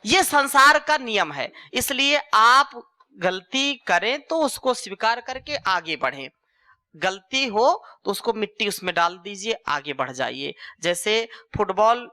ये संसार का नियम है। इसलिए आप गलती करें तो उसको स्वीकार करके आगे बढ़ें, गलती हो तो उसको मिट्टी उसमें डाल दीजिए, आगे बढ़ जाइए। जैसे फुटबॉल,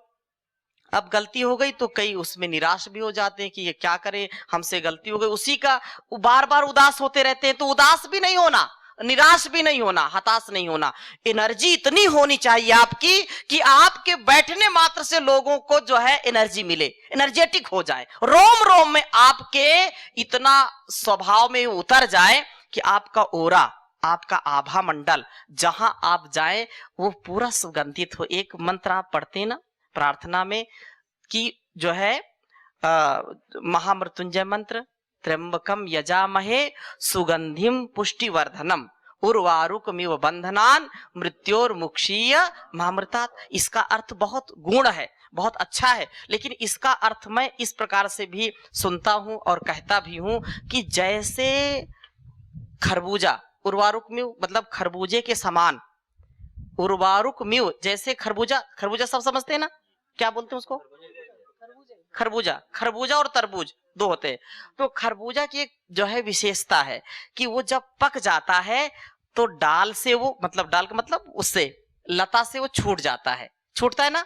अब गलती हो गई तो कई उसमें निराश भी हो जाते हैं कि ये क्या करें, हमसे गलती हो गई, उसी का बार बार उदास होते रहते हैं। तो उदास भी नहीं होना, निराश भी नहीं होना, हताश नहीं होना। एनर्जी इतनी होनी चाहिए आपकी कि आपके बैठने मात्र से लोगों को जो है एनर्जी मिले, एनर्जेटिक हो जाए, रोम रोम में आपके इतना स्वभाव में उतर जाए कि आपका ओरा, आपका आभा मंडल जहां आप जाए वो पूरा सुगंधित हो। एक मंत्र आप पढ़ते हैं ना प्रार्थना में कि जो है महामृत्युंजय मंत्र, त्र्यंबकम यजामहे सुगंधिम पुष्टिवर्धनम उर्वारुकमिव बंधनान मृत्योर्मुक्षीय मामृतात्। इसका अर्थ बहुत गूढ़ है, बहुत अच्छा है, लेकिन इसका अर्थ मैं इस प्रकार से भी सुनता हूं और कहता भी हूं कि जैसे खरबूजा, उर्वारुकमिव मतलब खरबूजे के समान, उर्वारुकमिव जैसे खरबूजा, खरबूजा सब समझते हैं ना, क्या बोलते हैं उसको, खरबूजा, खरबूजा और तरबूज दो होते हैं। तो खरबूजा की एक जो है विशेषता है कि वो जब पक जाता है तो डाल से वो, मतलब डाल का मतलब उससे, लता से वो छूट जाता है, छूटता है ना।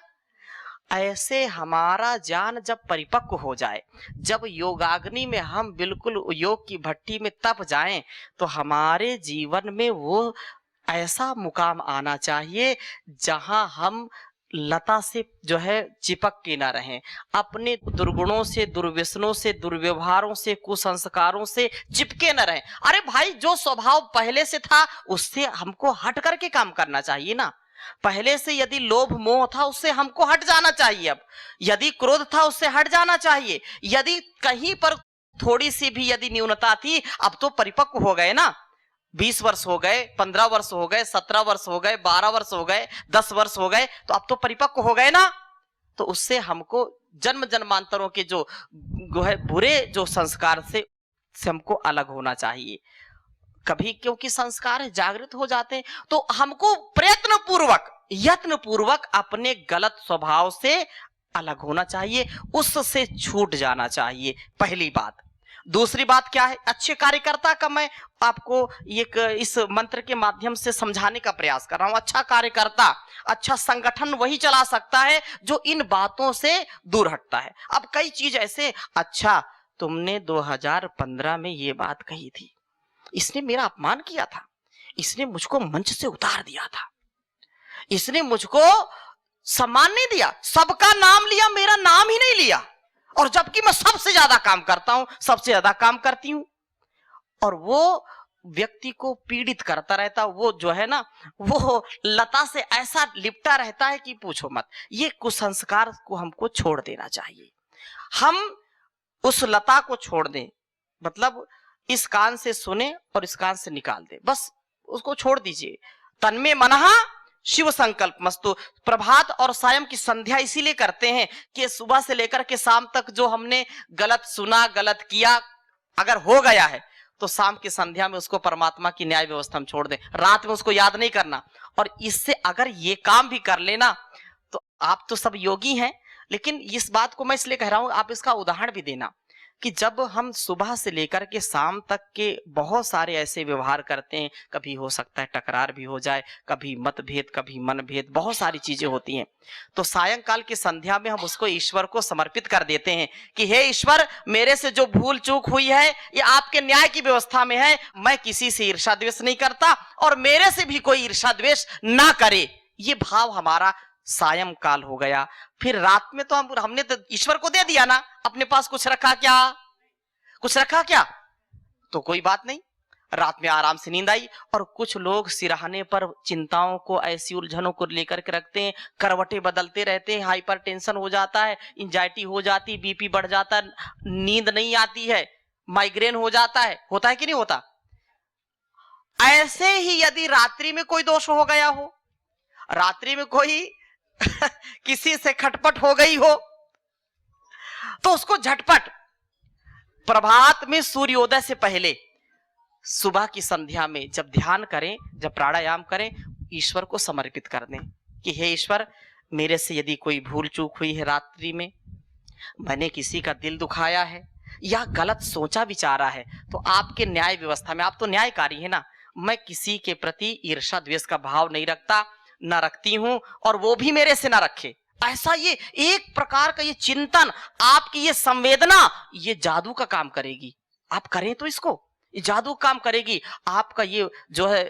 ऐसे हमारा ज्ञान जब परिपक्व हो जाए, जब योगाग्नि में हम बिल्कुल योग की भट्टी में तप जाएं, तो हमारे जीवन में वो ऐसा मुकाम आना चाहिए जहां हम लता से जो है चिपक के ना रहें, अपने दुर्गुणों से, दुर्व्यसनों से, दुर्व्यवहारों से, कुसंस्कारों से चिपके न रहें। अरे भाई, जो स्वभाव पहले से था उससे हमको हट करके काम करना चाहिए ना। पहले से यदि लोभ मोह था उससे हमको हट जाना चाहिए, अब यदि क्रोध था उससे हट जाना चाहिए, यदि कहीं पर थोड़ी सी भी यदि न्यूनता थी, अब तो परिपक्व हो गए ना। 20 वर्ष हो गए, 15 वर्ष हो गए, 17 वर्ष हो गए, 12 वर्ष हो गए, 10 वर्ष हो गए, तो अब तो परिपक्व हो गए ना। तो उससे हमको जन्म जन्मांतरों के जो है बुरे जो संस्कार से हमको अलग होना चाहिए। कभी क्योंकि संस्कार जागृत हो जाते हैं तो हमको प्रयत्न पूर्वक, यत्न पूर्वक अपने गलत स्वभाव से अलग होना चाहिए, उससे छूट जाना चाहिए, पहली बात। दूसरी बात क्या है, अच्छे कार्यकर्ता का मैं आपको एक इस मंत्र के माध्यम से समझाने का प्रयास कर रहा हूं। अच्छा कार्यकर्ता, अच्छा संगठन वही चला सकता है जो इन बातों से दूर हटता है। अब कई चीज ऐसे, अच्छा तुमने 2015 में ये बात कही थी, इसने मेरा अपमान किया था, इसने मुझको मंच से उतार दिया था, इसने मुझको सम्मान नहीं दिया, सबका नाम लिया, मेरा नाम ही नहीं लिया, और जबकि मैं सबसे ज्यादा काम करता हूं, सबसे ज्यादा काम करती हूं। और वो व्यक्ति को पीड़ित करता रहता, वो जो है ना, वो लता से ऐसा लिपटा रहता है कि पूछो मत। ये कुसंस्कार को हमको छोड़ देना चाहिए, हम उस लता को छोड़ दें, मतलब इस कान से सुने और इस कान से निकाल दे, बस उसको छोड़ दीजिए। तन्मे मनहा शिव संकल्प मस्तु। प्रभात और सायं की संध्या इसीलिए करते हैं कि सुबह से लेकर के शाम तक जो हमने गलत सुना, गलत किया, अगर हो गया है तो शाम की संध्या में उसको परमात्मा की न्याय व्यवस्था में छोड़ दें, रात में उसको याद नहीं करना। और इससे अगर ये काम भी कर लेना तो आप तो सब योगी हैं, लेकिन इस बात को मैं इसलिए कह रहा हूं, आप इसका उदाहरण भी देना कि जब हम सुबह से लेकर के शाम तक के बहुत सारे ऐसे व्यवहार करते हैं, कभी हो सकता है टकरार भी हो जाए, कभी मतभेद, कभी मनभेद, बहुत सारी चीजें होती हैं, तो सायंकाल की संध्या में हम उसको ईश्वर को समर्पित कर देते हैं कि हे ईश्वर, मेरे से जो भूल चूक हुई है ये आपके न्याय की व्यवस्था में है, मैं किसी से ईर्षा द्वेष नहीं करता और मेरे से भी कोई ईर्षा द्वेष ना करे। ये भाव हमारा सायंकाल हो गया। फिर रात में तो हमने तो ईश्वर को दे दिया ना, अपने पास कुछ रखा क्या, कुछ रखा क्या, तो कोई बात नहीं, रात में आराम से नींद आई। और कुछ लोग सिरहाने पर चिंताओं को, ऐसी उलझनों को लेकर के रखते हैं, करवटें बदलते रहते हैं, हाइपर टेंशन हो जाता है, एंजाइटी हो जाती, बीपी बढ़ जाता है, नींद नहीं आती है, माइग्रेन हो जाता है, होता है कि नहीं होता। ऐसे ही यदि रात्रि में कोई दोष हो गया हो, रात्रि में कोई किसी से खटपट हो गई हो, तो उसको झटपट प्रभात में सूर्योदय से पहले, सुबह की संध्या में जब ध्यान करें, जब प्राणायाम करें, ईश्वर को समर्पित कर दें कि हे ईश्वर, मेरे से यदि कोई भूल चूक हुई है रात्रि में, मैंने किसी का दिल दुखाया है या गलत सोचा विचारा है, तो आपके न्याय व्यवस्था में, आप तो न्यायकारी है ना, मैं किसी के प्रति ईर्ष्या द्वेष का भाव नहीं रखता, न रखती हूं, और वो भी मेरे से ना रखे। ऐसा ये एक प्रकार का ये चिंतन, आपकी ये संवेदना, ये जादू का काम करेगी। आप करें तो इसको, ये जादू काम करेगी। आपका ये जो है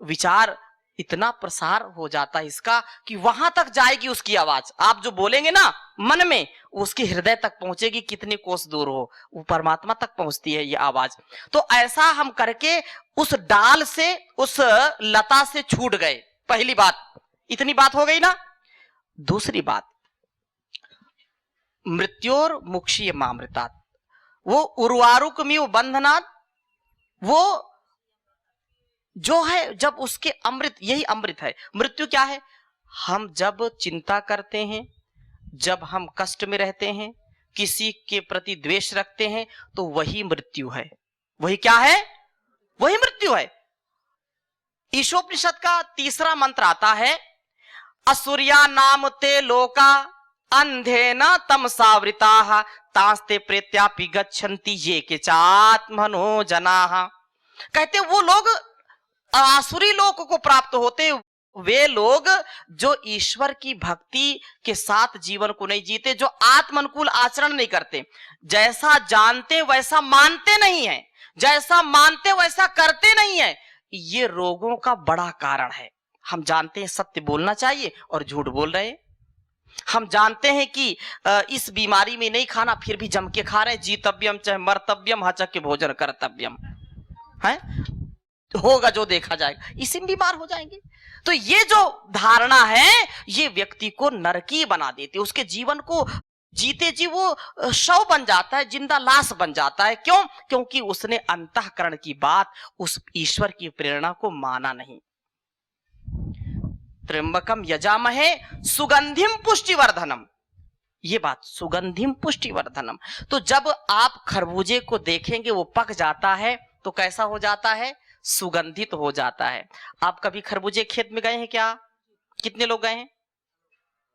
विचार इतना प्रसार हो जाता है इसका कि वहां तक जाएगी उसकी आवाज। आप जो बोलेंगे ना मन में, उसके हृदय तक पहुंचेगी, कितने कोस दूर हो, वो परमात्मा तक पहुंचती है ये आवाज। तो ऐसा हम करके उस डाल से, उस लता से छूट गए। पहली बात, इतनी बात हो गई ना। दूसरी बात, मृत्योर मुक्षीय मामृतात्, वो उर्वारुकमिव बंधनात्, वो जो है जब उसके अमृत, यही अमृत है। मृत्यु क्या है? हम जब चिंता करते हैं, जब हम कष्ट में रहते हैं, किसी के प्रति द्वेष रखते हैं, तो वही मृत्यु है। वही क्या है? वही मृत्यु है। ईशोपनिषद का तीसरा मंत्र आता है, असुर्या नाम ते लोका अंधेन तमसावृताः तांस्ते प्रेत्यापि गच्छन्ति ये के चात्मनो जनाः। कहते वो लोग आसुरी लोक को प्राप्त होते, वे लोग जो ईश्वर की भक्ति के साथ जीवन को नहीं जीते, जो आत्म अनुकूल आचरण नहीं करते, जैसा जानते वैसा मानते नहीं है, जैसा मानते वैसा करते नहीं है, ये रोगों का बड़ा कारण है। हम जानते हैं सत्य बोलना चाहिए और झूठ बोल रहे हैं। हम जानते हैं कि इस बीमारी में नहीं खाना, फिर भी जम के खा रहे हैं। जीतव्यम चाहे मर्तव्यम हचक के भोजन कर्तव्यम है, होगा जो देखा जाएगा, इसी में बीमार हो जाएंगे। तो ये जो धारणा है, ये व्यक्ति को नरकी बना देती है। उसके जीवन को जीते जी वो शव बन जाता है, जिंदा लाश बन जाता है। क्यों? क्योंकि उसने अंतःकरण की बात, उस ईश्वर की प्रेरणा को माना नहीं। त्र्यंबकम यजामहे सुगंधिम पुष्टिवर्धनम, ये बात, सुगंधिम पुष्टिवर्धनम। तो जब आप खरबूजे को देखेंगे वो पक जाता है तो कैसा हो जाता है? सुगंधित हो जाता है। आप कभी खरबूजे खेत में गए हैं क्या? कितने लोग गए हैं?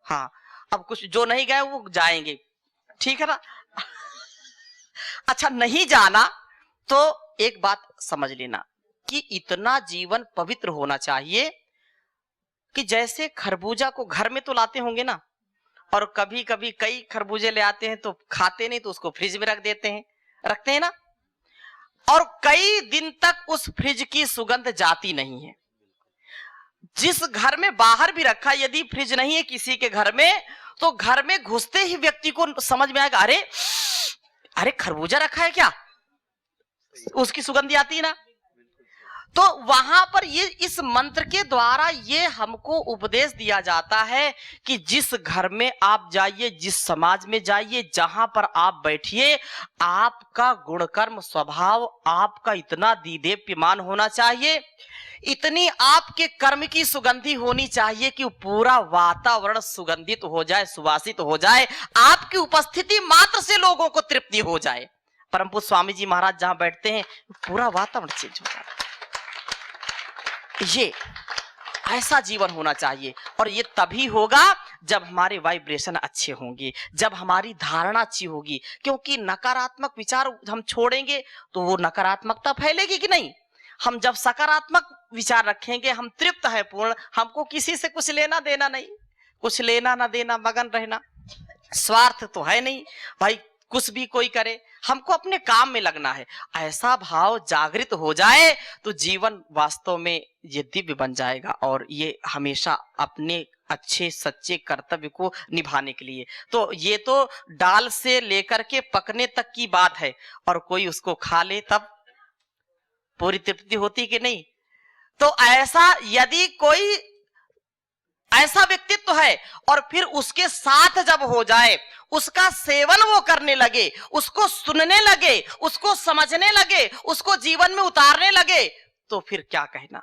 हाँ, अब कुछ जो नहीं गए वो जाएंगे, ठीक है ना। अच्छा, नहीं जाना तो एक बात समझ लेना कि इतना जीवन पवित्र होना चाहिए कि जैसे खरबूजा को घर में तो लाते होंगे ना, और कभी कभी कई खरबूजे ले आते हैं तो खाते नहीं, तो उसको फ्रिज में रख देते हैं, रखते हैं ना, और कई दिन तक उस फ्रिज की सुगंध जाती नहीं है। जिस घर में बाहर भी रखा, यदि फ्रिज नहीं है किसी के घर में, तो घर में घुसते ही व्यक्ति को समझ में आएगा, अरे अरे खरबूजा रखा है क्या, उसकी सुगंध आती है ना। तो वहां पर ये इस मंत्र के द्वारा ये हमको उपदेश दिया जाता है कि जिस घर में आप जाइए, जिस समाज में जाइए, जहां पर आप बैठिए, आपका गुणकर्म स्वभाव आपका इतना दीदेप्यमान होना चाहिए, इतनी आपके कर्म की सुगंधी होनी चाहिए कि पूरा वातावरण सुगंधित हो जाए, सुवासित हो जाए, आपकी उपस्थिति मात्र से लोगों को तृप्ति हो जाए। परम पूज्य स्वामी जी महाराज जहां बैठते हैं पूरा वातावरण चेंज हो जाता है। ये ऐसा जीवन होना चाहिए, और ये तभी होगा जब हमारे वाइब्रेशन अच्छे होंगे, जब हमारी धारणा अच्छी होगी। क्योंकि नकारात्मक विचार हम छोड़ेंगे तो वो नकारात्मकता फैलेगी कि नहीं। हम जब सकारात्मक विचार रखेंगे, हम तृप्त है पूर्ण, हमको किसी से कुछ लेना देना नहीं, कुछ लेना ना देना, मगन रहना, स्वार्थ तो है नहीं भाई, कुछ भी कोई करे, हमको अपने काम में लगना है। ऐसा भाव जागृत हो जाए तो जीवन वास्तव में ये दिव्य बन जाएगा, और ये हमेशा अपने अच्छे सच्चे कर्तव्य को निभाने के लिए। तो ये तो डाल से लेकर के पकने तक की बात है, और कोई उसको खा ले तब पूरी तृप्ति होती कि नहीं। तो ऐसा यदि कोई ऐसा व्यक्तित्व है और फिर उसके साथ जब हो जाए, उसका सेवन वो करने लगे, उसको सुनने लगे, उसको समझने लगे, उसको जीवन में उतारने लगे, तो फिर क्या कहना,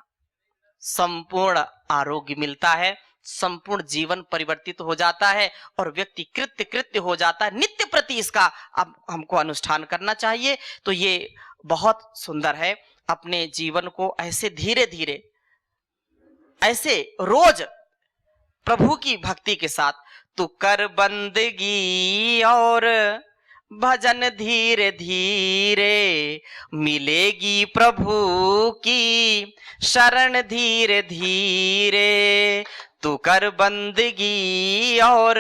संपूर्ण आरोग्य मिलता है, संपूर्ण जीवन परिवर्तित हो जाता है, और व्यक्ति कृत्य कृत्य हो जाता है। नित्य प्रति इसका अब हमको अनुष्ठान करना चाहिए। तो ये बहुत सुंदर है। अपने जीवन को ऐसे धीरे धीरे, ऐसे रोज प्रभु की भक्ति के साथ तू कर बंदगी और भजन धीरे धीरे, मिलेगी प्रभु की शरण धीरे धीरे। तू कर बंदगी और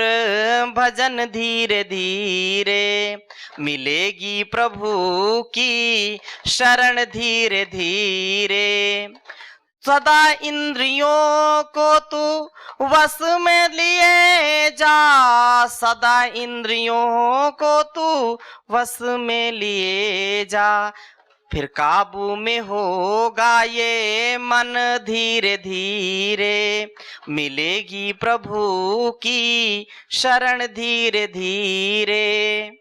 भजन धीरे धीरे, मिलेगी प्रभु की शरण धीरे धीरे। सदा इंद्रियों को तू वश में लिए जा, सदा इंद्रियों को तू वश में लिए जा, फिर काबू में होगा ये मन धीरे धीरे, मिलेगी प्रभु की शरण धीरे धीरे।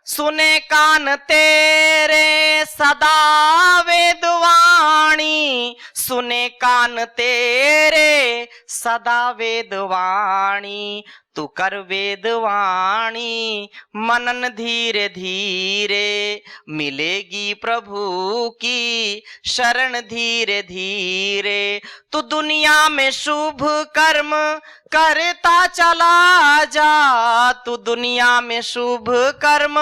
सुने कान तेरे सदा वेदवाणी, सुने कान तेरे सदा वेदवाणी, तू कर वेदवाणी मनन धीरे धीरे, मिलेगी प्रभु की शरण धीरे धीरे। तू दुनिया में शुभ कर्म करता चला जा, तू दुनिया में शुभ कर्म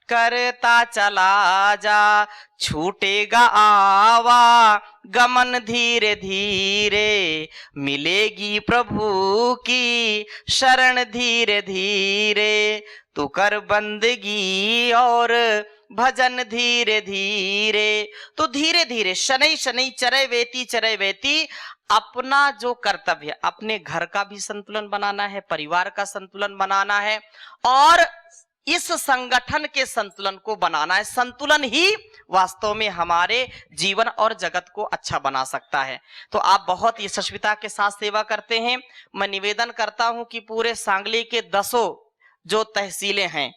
करता चला जा, छूटेगा आवा गमन धीरे धीरे, मिलेगी प्रभु की शरण धीरे धीरे। तू कर बंदगी और भजन धीरे धीरे। तो धीरे धीरे शनै शनै चरै वेति अपना जो कर्तव्य, अपने घर का भी संतुलन बनाना है, परिवार का संतुलन बनाना है और इस संगठन के संतुलन को बनाना है। संतुलन ही वास्तव में हमारे जीवन और जगत को अच्छा बना सकता है। तो आप बहुत यशस्विता के साथ सेवा करते हैं। मैं निवेदन करता हूं कि पूरे सांगली के 10 जो तहसीलें हैं,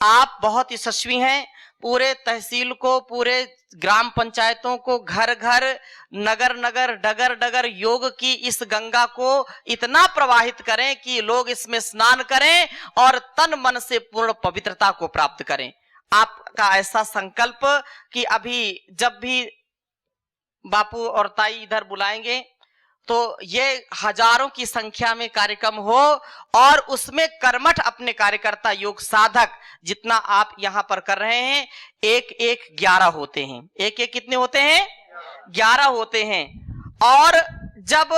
आप बहुत यशस्वी हैं। पूरे तहसील को, पूरे ग्राम पंचायतों को, घर घर, नगर नगर, डगर डगर योग की इस गंगा को इतना प्रवाहित करें कि लोग इसमें स्नान करें और तन मन से पूर्ण पवित्रता को प्राप्त करें। आपका ऐसा संकल्प कि अभी जब भी बापू और ताई इधर बुलाएंगे तो ये हजारों की संख्या में कार्यक्रम हो और उसमें कर्मठ अपने कार्यकर्ता, योग साधक जितना आप यहां पर कर रहे हैं, 11 होते हैं। कितने होते हैं? 11 होते हैं। और जब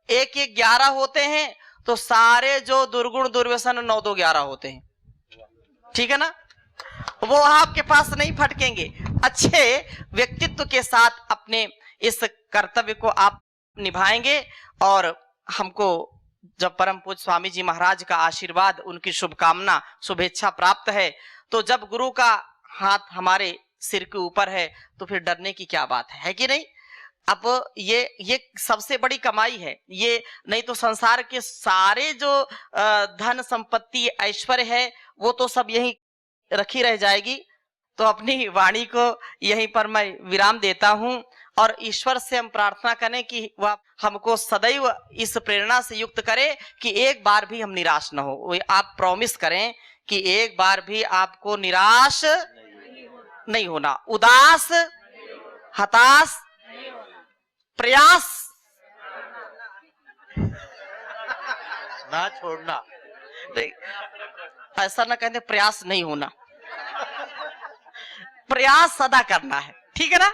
11 होते हैं तो सारे जो दुर्गुण दुर्व्यसन 9-2-11 होते हैं। ठीक है ना? वो आपके पास नहीं फटकेंगे। अच्छे व्यक्तित्व के साथ अपने इस कर्तव्य को आप निभाएंगे और हमको जब परम पूज्य स्वामी जी महाराज का आशीर्वाद, उनकी शुभकामना, शुभेच्छा प्राप्त है, तो जब गुरु का हाथ हमारे सिर के ऊपर है तो फिर डरने की क्या बात है कि नहीं? अब ये सबसे बड़ी कमाई है। ये नहीं तो संसार के सारे जो धन संपत्ति ऐश्वर्य है वो तो सब यहीं रखी रह जाएगी। तो अपनी वाणी को यहीं पर मैं विराम देता हूं और ईश्वर से हम प्रार्थना करें कि वह हमको सदैव इस प्रेरणा से युक्त करे कि एक बार भी हम निराश न हो। आप प्रॉमिस करें कि एक बार भी आपको निराश नहीं होना, उदास, हताश, प्रयास ना छोड़ना। ऐसा ना कहते प्रयास नहीं होना, प्रयास सदा करना है। ठीक है ना?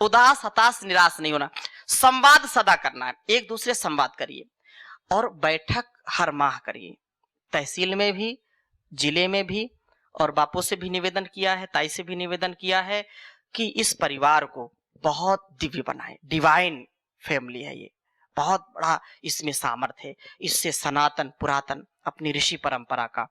उदास, हताश, निराश नहीं होना। संवाद सदा करना है, एक दूसरे से संवाद करिए और बैठक हर माह करिए, तहसील में भी, जिले में भी। और बापू से भी निवेदन किया है, ताई से भी निवेदन किया है कि इस परिवार को बहुत दिव्य बनाए। डिवाइन फैमिली है ये, बहुत बड़ा इसमें सामर्थ्य है। इससे सनातन पुरातन अपनी ऋषि परंपरा का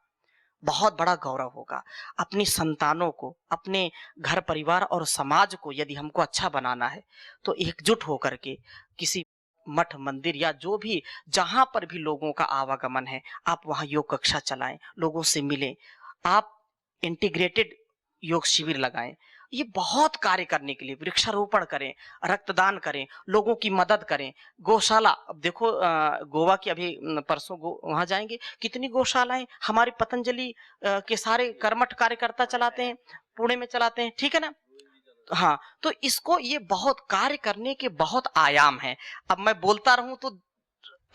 बहुत बड़ा गौरव होगा। अपनी संतानों को, अपने घर परिवार और समाज को यदि हमको अच्छा बनाना है तो एकजुट होकर के किसी मठ, मंदिर या जो भी जहां पर भी लोगों का आवागमन है, आप वहां योग कक्षा चलाएं, लोगों से मिलें। आप इंटीग्रेटेड योग शिविर लगाएं। ये बहुत कार्य करने के लिए, वृक्षारोपण करें, रक्तदान करें, लोगों की मदद करें, गौशाला। अब देखो गोवा की अभी परसों वहां जाएंगे, कितनी गौशालाएं हमारे पतंजलि के सारे कर्मठ कार्यकर्ता चलाते हैं, पुणे में चलाते हैं। ठीक है ना? हाँ, तो इसको, ये बहुत कार्य करने के बहुत आयाम हैं। अब मैं बोलता रहूं तो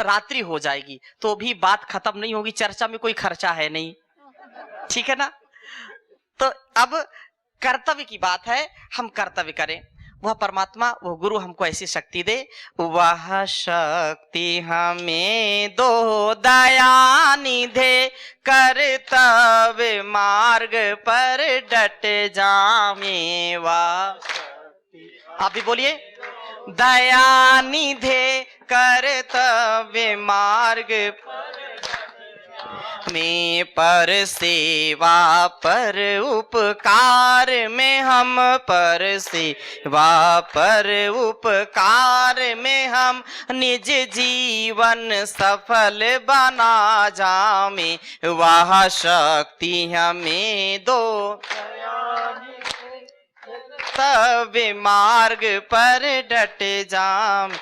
रात्रि हो जाएगी तो भी बात खत्म नहीं होगी, चर्चा में कोई खर्चा है नहीं, ठीक है ना। तो अब कर्तव्य की बात है, हम कर्तव्य करें। वह परमात्मा, वह गुरु हमको ऐसी शक्ति दे, वह शक्ति हमें दो दया निधे, कर्तव्य मार्ग पर डट जामे। वाह, आप भी बोलिए, दया निधे कर्तव्य मार्ग में, पर सेवा पर उपकार में हम, पर सेवा पर उपकार में हम, निज जीवन सफल बना जामे। वह शक्ति हमें दो तब मार्ग पर डट जाम।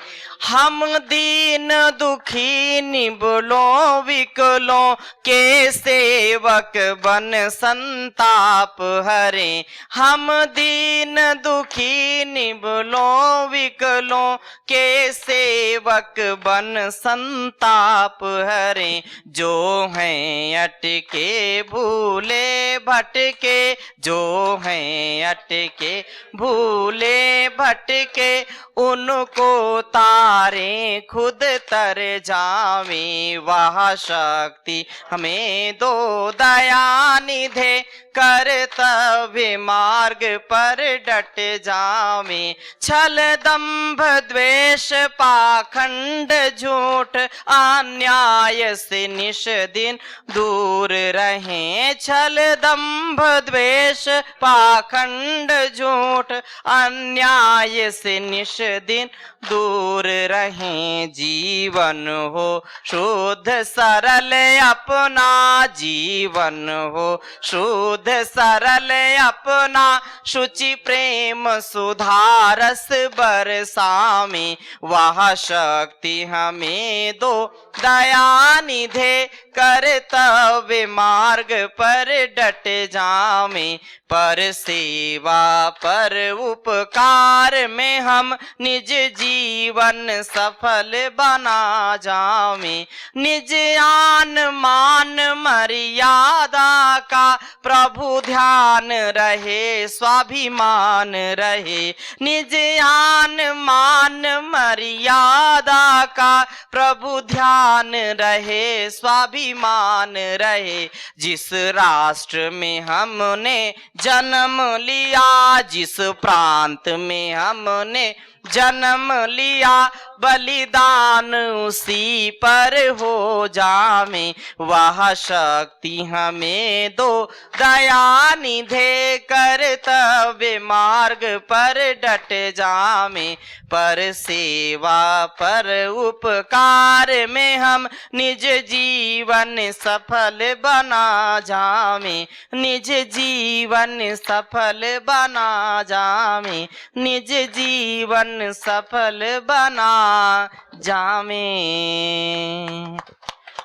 हम दीन दुखी निबलों विकलों के सेवक बन संताप हरे। हम दीन दुखी निबलों विकलों के सेवक बन संताप हरे। जो हैं अटके भूले भटके, जो हैं अटके भूले भटके, उनको तारे खुद तर जावे। वह शक्ति हमें दो दया निधे, कर्तव्य मार्ग पर डट जावे। छल दंभ द्वेष पाखंड झूठ, अन्याय से निश दिन दूर रहें। छल दंभ द्वेष पाखंड झूठ, अन्याय से निश दिन दूर रहें। जीवन हो शुद्ध सरल अपना, जीवन हो शुद्ध सरल अपना, शुचि प्रेम सुधारस बरसामे। वह शक्ति हमें दो दया निधे, कर्तव्य मार्ग पर डट जामे। पर सेवा पर उपकार में हम, निज जीवन सफल बना जावे। निज आन मान मर्यादा का प्रभु ध्यान रहे, स्वाभिमान रहे। निज आन मान मर्यादा का प्रभु ध्यान रहे, स्वाभिमान रहे। जिस राष्ट्र में हमने जन्म लिया, जिस प्रांत में हमने जन्म लिया, बलिदान उसी पर हो जावे। वह शक्ति हमें दो दया निधे, कर्तव्य मार्ग पर डट जावे। पर सेवा पर उपकार में हम, निज जीवन सफल बना जावे। निज जीवन सफल बना जावे, निज जीवन सफल बना जावे।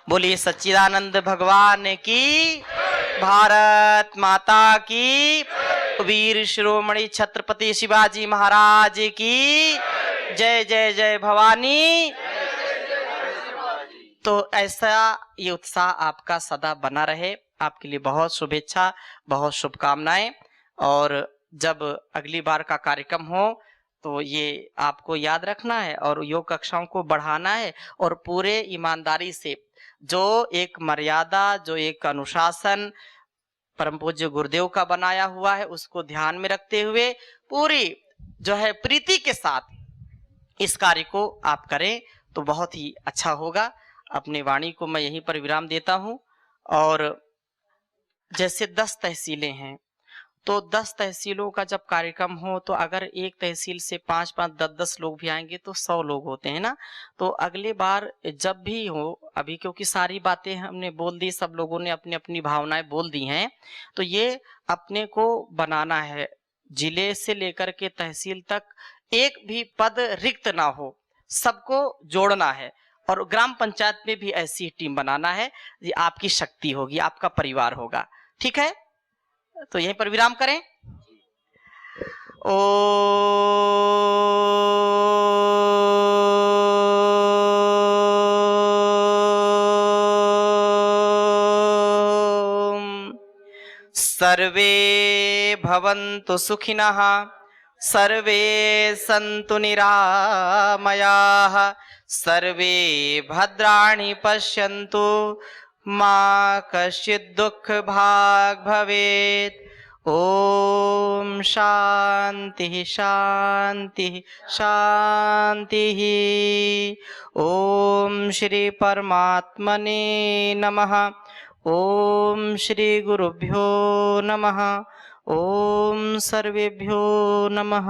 बोलिए सच्चिदानंद भगवान की, भारत माता की, वीर शिरोमणि छत्रपति शिवाजी महाराज की जय। जय जय भवानी। तो ऐसा ये उत्साह आपका सदा बना रहे। आपके लिए बहुत शुभेच्छा, बहुत शुभकामनाएं। और जब अगली बार का कार्यक्रम हो तो ये आपको याद रखना है और योग कक्षाओं को बढ़ाना है, और पूरे ईमानदारी से जो एक मर्यादा, जो एक अनुशासन परम पूज्य गुरुदेव का बनाया हुआ है, उसको ध्यान में रखते हुए पूरी जो है प्रीति के साथ इस कार्य को आप करें तो बहुत ही अच्छा होगा। अपने वाणी को मैं यहीं पर विराम देता हूं। और जैसे 10 तहसीलें हैं, तो 10 तहसीलों का जब कार्यक्रम हो तो अगर एक तहसील से 5-5, 10-10 लोग भी आएंगे तो 100 लोग होते हैं ना। तो अगले बार जब भी हो, अभी क्योंकि सारी बातें हमने बोल दी, सब लोगों ने अपनी अपनी भावनाएं बोल दी हैं, तो ये अपने को बनाना है, जिले से लेकर के तहसील तक एक भी पद रिक्त ना हो, सबको जोड़ना है। और ग्राम पंचायत में भी ऐसी टीम बनाना है। ये आपकी शक्ति होगी, आपका परिवार होगा। ठीक है, तो यहीं पर विराम करें। ओ सर्वे भवन्तु सुखिनः सर्वे सन्तु निरामयाः सर्वे भद्राणि पश्यन्तु मा कश्चित् दुःखभाग् भवेत्। ओम शांति शांति शांति। ओम श्री परमात्मने नमः। ओम श्री गुरुभ्यो नमः। ओम सर्वेभ्यो नमः।